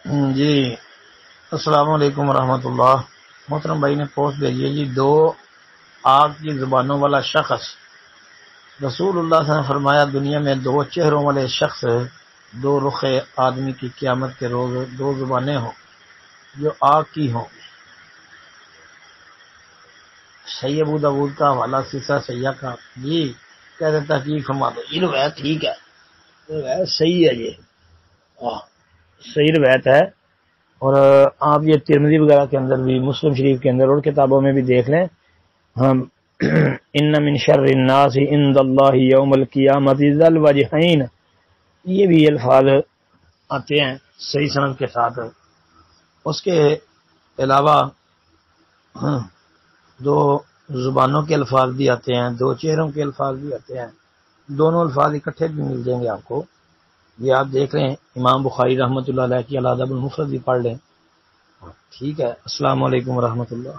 جی السلام علیکم ورحمۃ اللہ۔ محترم بھائی نے پوسٹ بھیجی ہے جی، دو آگ کی زبانوں والا شخص، رسول اللہ صلی اللہ علیہ وسلم نے فرمایا دنیا میں دو چہروں والے شخص، دو رخ آدمی کی قیامت کے روز دو زبانیں ہوں جو آگ کی ہوں۔ صحیح ابو داؤد کا حوالہ سلسلہ سیاح کا جی کہتے تحقیق فرما دو، یہ روایت ٹھیک ہے، روایت صحیح ہے، یہ صحیح روایت ہے۔ اور آپ یہ ترمذی وغیرہ کے اندر بھی، مسلم شریف کے اندر اور کتابوں میں بھی دیکھ لیں، ہم ان من شر الناس عند اللہ یوم القیامت ذی الوجہین، یہ بھی الفاظ آتے ہیں صحیح سند کے ساتھ۔ اس کے علاوہ دو زبانوں کے الفاظ بھی آتے ہیں، دو چہروں کے الفاظ بھی آتے ہیں، دونوں الفاظ اکٹھے بھی مل جائیں گے آپ کو۔ یہ آپ دیکھ رہے ہیں امام بخاری رحمۃ اللہ علیہ کی الادب المفرد بھی پڑھ لیں۔ ٹھیک ہے، السلام علیکم ورحمۃ اللہ۔